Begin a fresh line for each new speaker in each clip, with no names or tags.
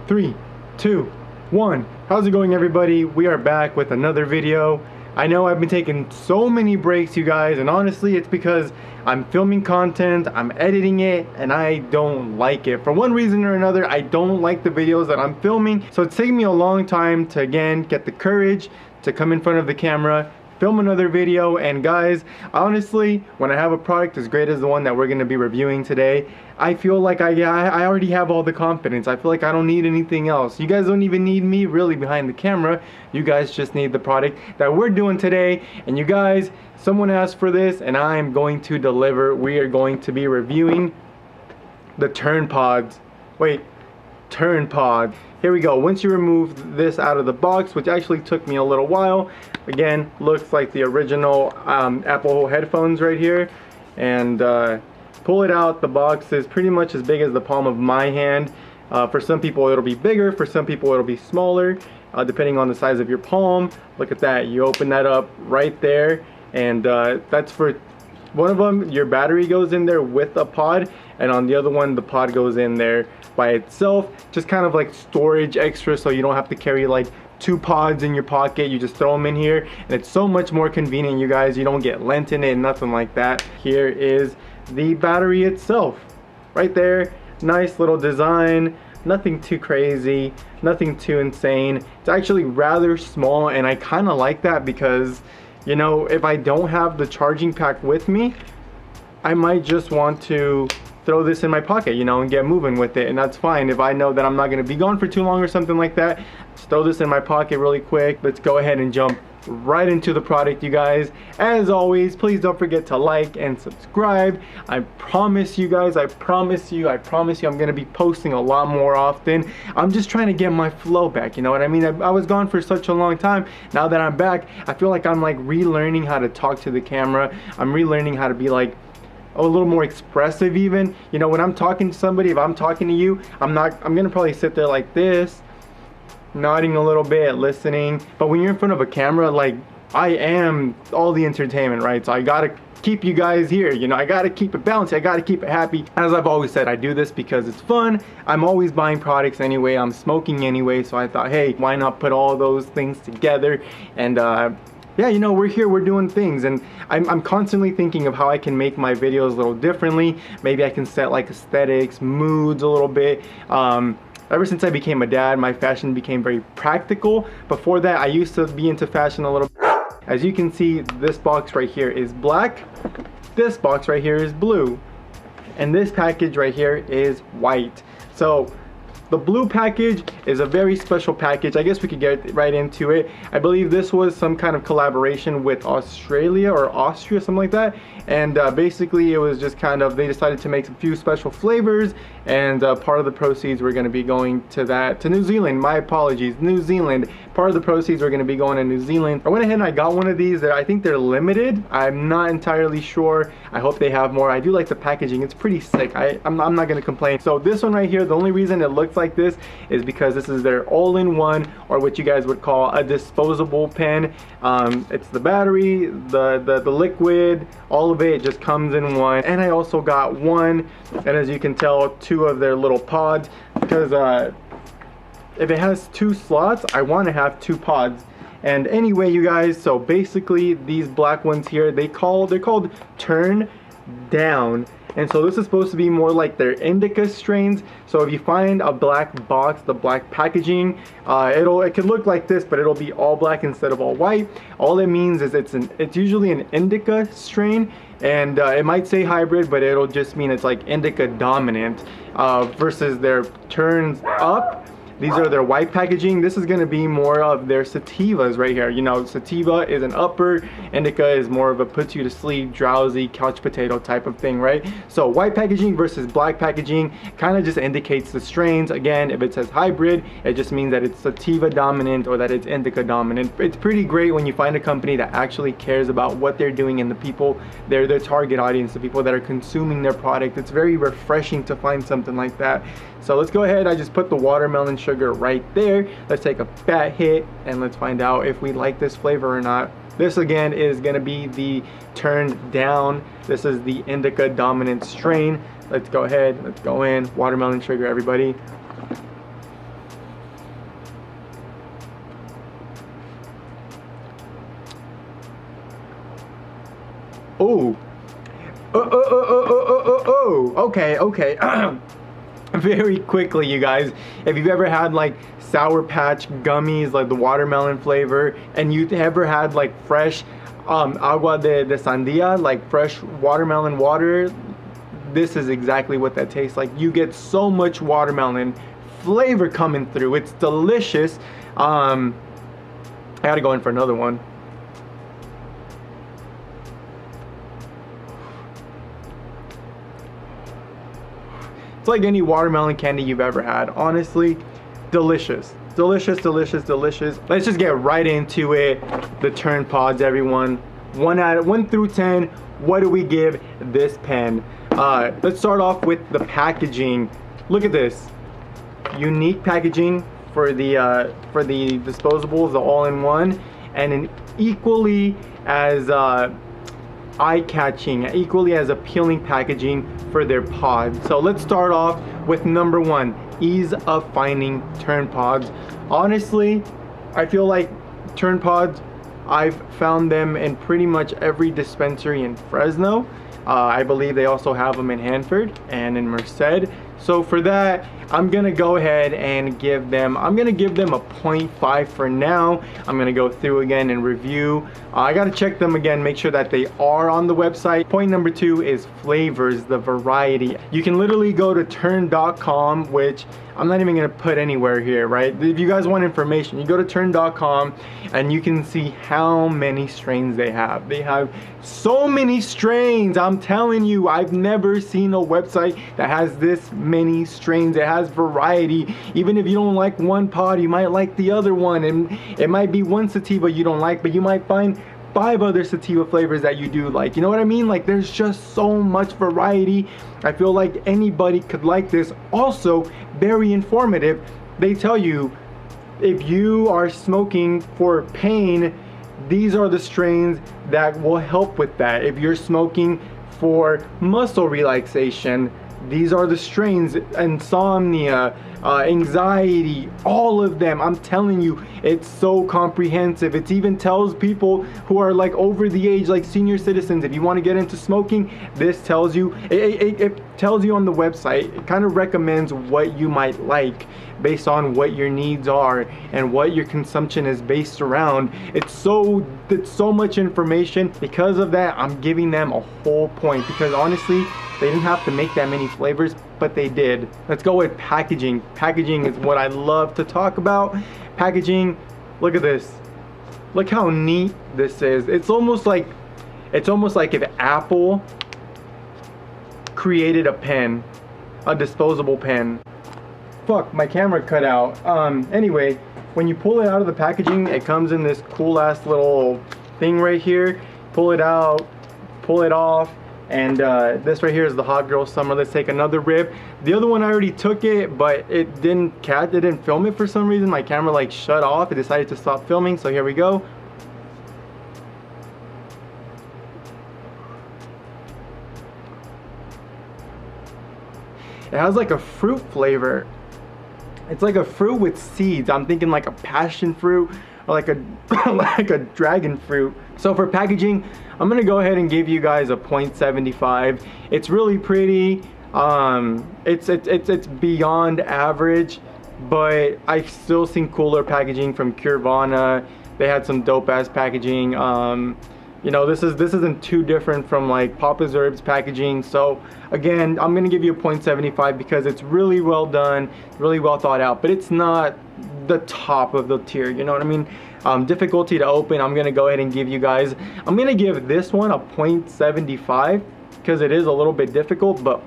3, 2, 1. How's it going, everybody? We are back with another video. I know I've been taking so many breaks, you guys, and honestly it's because I'm filming content, I'm editing it, and I don't like it. For one reason or another, I don't like the videos that I'm filming. So it's taken me a long time to, again, get the courage to come in front of the camera, film another video. And guys, honestly, when I have a product as great as the one that we're going to be reviewing today, I feel like I already have all the confidence. I feel like I don't need anything else. You guys don't even need me really behind the camera. You guys just need the product that we're doing today. And you guys, someone asked for this and I'm going to deliver. We are going to be reviewing the Turn Pod. Here we go. Once you remove this out of the box, which actually took me a little while, again, looks like the original Apple headphones right here, and pull it out. The box is pretty much as big as the palm of my hand. For some people it'll be bigger, for some people it'll be smaller, depending on the size of your palm. Look at that. You open that up right there, and that's for one of them. Your battery goes in there with a pod, and on the other one the pod goes in there by itself, just kind of like storage extra, so you don't have to carry like 2 pods in your pocket. You just throw them in here and it's so much more convenient, you guys. You don't get lint in it, nothing like that. Here is the battery itself right there. Nice little design, nothing too crazy, nothing too insane. It's actually rather small, and I kind of like that because, you know, if I don't have the charging pack with me, I might just want to throw this in my pocket, you know, and get moving with it, and that's fine. If I know that I'm not going to be gone for too long or something like that, just throw this in my pocket really quick. Let's go ahead and jump right into the product, you guys. As always, please don't forget to like and subscribe. I promise you guys, I promise you I'm going to be posting a lot more often. I'm just trying to get my flow back, you know what I mean? I was gone for such a long time. Now that I'm back, I feel like I'm like relearning how to talk to the camera. I'm relearning how to be like a little more expressive even. You know, when I'm talking to somebody, if I'm talking to you, I'm gonna probably sit there like this, nodding a little bit, listening. But when you're in front of a camera, like, I am all the entertainment, right? So I gotta keep you guys here, you know, I gotta keep it balanced, I gotta keep it happy. As I've always said, I do this because it's fun. I'm always buying products anyway, I'm smoking anyway, so I thought, hey, why not put all those things together? And yeah, you know, we're here, we're doing things, and I'm constantly thinking of how I can make my videos a little differently. Maybe I can set like aesthetics, moods a little bit. Ever since I became a dad, my fashion became very practical. Before that, I used to be into fashion a little bit. As you can see, this box right here is black, this box right here is blue, and this package right here is white. So the blue package is a very special package. I guess we could get right into it. I believe this was some kind of collaboration with Australia or Austria, something like that. And basically it was just kind of, they decided to make a few special flavors, and part of the proceeds were going to be going to New Zealand. My apologies, New Zealand. Part of the proceeds were going to be going to New Zealand. I went ahead and I got one of these that I think they're limited. I'm not entirely sure. I hope they have more. I do like the packaging. It's pretty sick. I'm not going to complain. So this one right here, the only reason it looks like this is because this is their all-in-one, or what you guys would call a disposable pen. It's the battery, the liquid, all of it just comes in one. And I also got one, and as you can tell, 2 of their little pods, because if it has 2 slots, I want to have 2 pods. And anyway, you guys, so basically these black ones here, they're called Turn Down. And so this is supposed to be more like their indica strains. So if you find a black box, the black packaging, it could look like this, but it'll be all black instead of all white. All it means is it's usually an indica strain, and it might say hybrid, but it'll just mean it's like indica dominant, versus their turns up. These are their white packaging. This is going to be more of their sativas right here. You know, sativa is an upper, indica is more of a puts you to sleep, drowsy, couch potato type of thing, right? So white packaging versus black packaging kind of just indicates the strains. Again, if it says hybrid, it just means that it's sativa dominant or that it's indica dominant. It's pretty great when you find a company that actually cares about what they're doing and the people, their target audience, the people that are consuming their product. It's very refreshing to find something like that. So let's go ahead. I just put the watermelon sugar right there. Let's take a fat hit and let's find out if we like this flavor or not. This again is going to be the Turn Down. This is the indica dominant strain. Let's go ahead. Let's go in. Watermelon sugar, everybody. Okay. Very quickly, you guys, if you've ever had like Sour Patch gummies, like the watermelon flavor, and you ever had like fresh agua de sandia, like fresh watermelon water, this is exactly what that tastes like. You get so much watermelon flavor coming through. It's delicious. I gotta go in for another one. It's like any watermelon candy you've ever had. Honestly, delicious. Delicious. Let's just get right into it. The Turn pods, everyone. 1 through 10. What do we give this pen? Let's start off with the packaging. Look at this. Unique packaging for the disposables, the all-in-one, and an equally as eye-catching, equally as appealing packaging for their pod. So let's start off with number 1, ease of finding Turn pods. Honestly, I feel like Turn pods, I've found them in pretty much every dispensary in Fresno. I believe they also have them in Hanford and in Merced. So for that, I'm gonna go ahead and give them a 0.5 for now. I'm gonna go through again and review. I gotta check them again, make sure that they are on the website. Point number 2 is flavors, the variety. You can literally go to turn.com, which I'm not even gonna put anywhere here, right? If you guys want information, you go to turn.com and you can see how many strains they have. They have so many strains. I'm telling you, I've never seen a website that has this many strains. It has variety. Even if you don't like one pod, you might like the other one, and it might be one sativa you don't like, but you might find 5 other sativa flavors that you do like. You know what I mean? Like, there's just so much variety. I feel like anybody could like this. Also, very informative. They tell you if you are smoking for pain, these are the strains that will help with that. If you're smoking for muscle relaxation, these are the strains. Insomnia, anxiety, all of them. I'm telling you, it's so comprehensive. It even tells people who are like over the age, like senior citizens, if you want to get into smoking, this tells you, it tells you on the website. It kind of recommends what you might like based on what your needs are and what your consumption is based around. It's so much information. Because of that, I'm giving them a whole point, because honestly, they didn't have to make that many flavors, but they did. Let's go with packaging. Packaging is what I love to talk about. Packaging, look at this. Look how neat this is. It's almost like if Apple created a pen, a disposable pen. Fuck, my camera cut out. Anyway, when you pull it out of the packaging, it comes in this cool ass little thing right here. Pull it out, pull it off. And this right here is the Hot Girl Summer. Let's take another rip. The other one I already took it, but it didn't film it for some reason. My camera like shut off. It decided to stop filming, so here we go. It has like a fruit flavor. It's like a fruit with seeds. I'm thinking like a passion fruit or like a like a dragon fruit. So for packaging, I'm gonna go ahead and give you guys a 0.75. It's really pretty. It's beyond average, but I've still seen cooler packaging from Curvana. They had some dope ass packaging. You know, this isn't too different from like Papa's Herbs packaging. So again, I'm gonna give you a 0.75 because it's really well done, really well thought out, but it's not the top of the tier, you know what I mean? Difficulty to open, I'm gonna go ahead and give you guys, I'm gonna give this one a 0.75 because it is a little bit difficult, but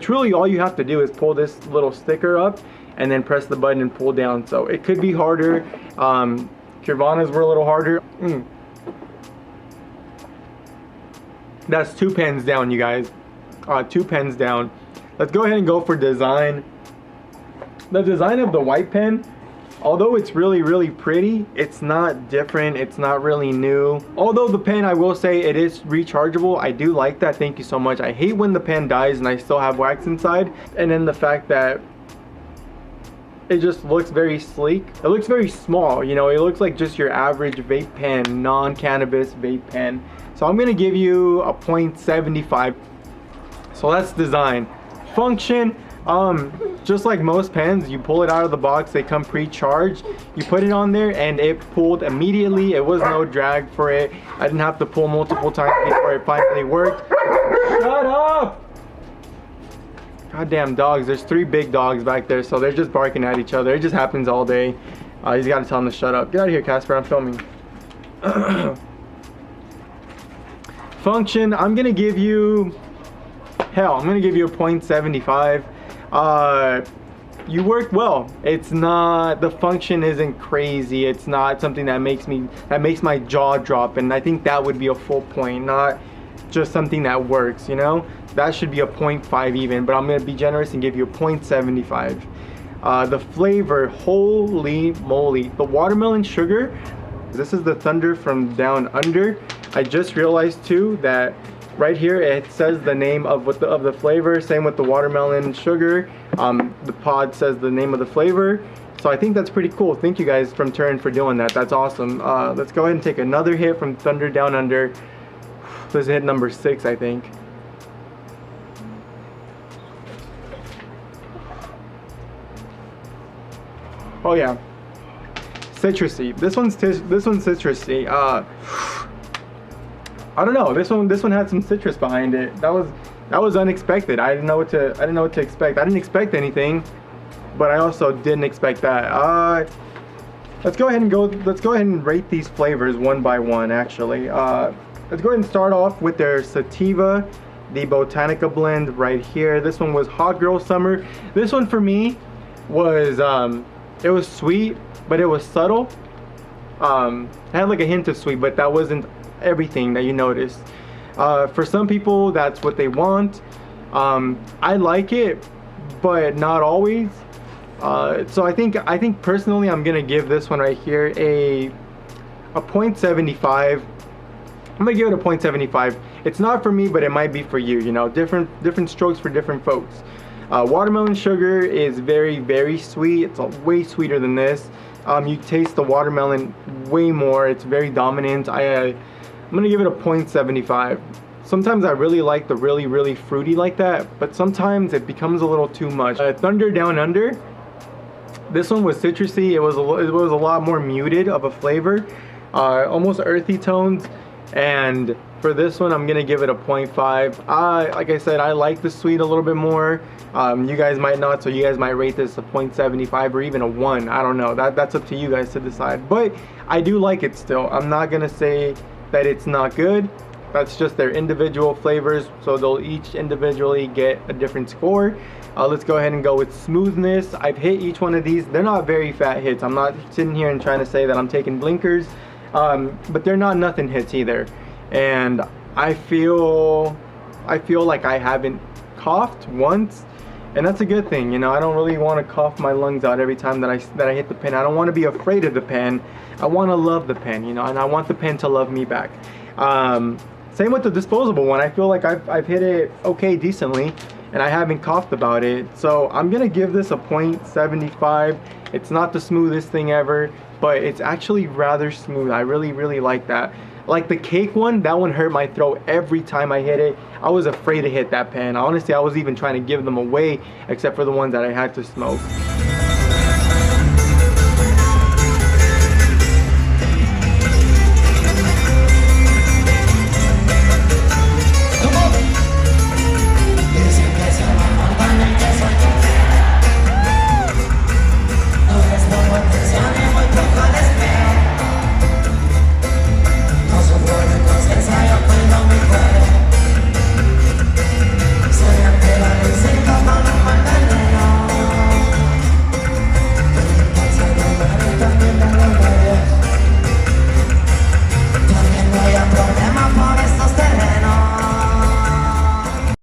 truly all you have to do is pull this little sticker up and then press the button and pull down. So it could be harder. Curvana's were a little harder. That's 2 pens down, you guys. 2 pens down. Let's go ahead and go for design. The design of the white pen, although it's really pretty, it's not different, it's not really new. Although the pen, I will say, it is rechargeable. I do like that. Thank you so much. I hate when the pen dies and I still have wax inside. And then the fact that it just looks very sleek. It looks very small, you know, it looks like just your average vape pen, non-cannabis vape pen. So I'm gonna give you a 0.75. So that's design. Function, just like most pens, you pull it out of the box, they come pre-charged. You put it on there and it pulled immediately. It was no drag for it. I didn't have to pull multiple times before it finally worked. Shut up! Goddamn dogs. There's 3 big dogs back there, so they're just barking at each other. It just happens all day. He's got to tell them to shut up. Get out of here, Casper. I'm filming. Function, I'm gonna give you, hell, I'm gonna give you a 0.75. You worked well. It's not, the function isn't crazy. It's not something that makes my jaw drop, and I think that would be a full point, not just something that works, you know. That should be a 0.5 even, but I'm gonna be generous and give you a 0.75. The flavor, holy moly, the watermelon sugar. This is the Thunder from Down Under. I just realized too that right here it says the name of the flavor. Same with the watermelon sugar. The pod says the name of the flavor. So I think that's pretty cool. Thank you guys from Turn for doing that. That's awesome. Let's go ahead and take another hit from Thunder Down Under. This is hit number 6, I think. Oh yeah, citrusy. This one's citrusy. I don't know. This one had some citrus behind it. That was unexpected. I didn't know what to expect. I didn't expect anything, but I also didn't expect that. Let's go ahead and rate these flavors one by one. Actually, let's go ahead and start off with their sativa, the Botanical Blend right here. This one was Hot Girl Summer. This one for me was it was sweet, but it was subtle. It had like a hint of sweet, but that wasn't everything that you noticed. For some people, that's what they want. I like it, but not always. So I think personally, I'm gonna give this one right here a 0.75. I'm gonna give it a 0.75. It's not for me, but it might be for you. You know, different strokes for different folks. Watermelon sugar is very, very sweet. It's way sweeter than this. You taste the watermelon way more. It's very dominant. I'm gonna give it a 0.75. Sometimes I really like the really fruity like that, but sometimes it becomes a little too much. Thunder Down Under. This one was citrusy. It was a lot more muted of a flavor, almost earthy tones. And for this one, I'm gonna give it a 0.5. Like I said, I like the sweet a little bit more. You guys might not, so you guys might rate this a 0.75 or even a 1. I don't know. That's up to you guys to decide. But I do like it still. I'm not gonna say that it's not good. That's just their individual flavors, so they'll each individually get a different score. Let's go ahead and go with smoothness. I've hit each one of these. They're not very fat hits. I'm not sitting here and trying to say that I'm taking blinkers, but they're not nothing hits either. And I feel like I haven't coughed once, and that's a good thing. You know, I don't really want to cough my lungs out every time that I hit the pen. I don't want to be afraid of the pen. I want to love the pen, you know, and I want the pen to love me back. Same with the disposable one. I feel like I've hit it okay decently, and I haven't coughed about it. So I'm gonna give this a 0.75. It's not the smoothest thing ever, but it's actually rather smooth. I really like that. Like the cake one, that one hurt my throat every time I hit it. I was afraid to hit that pen. Honestly, I was even trying to give them away, except for the ones that I had to smoke.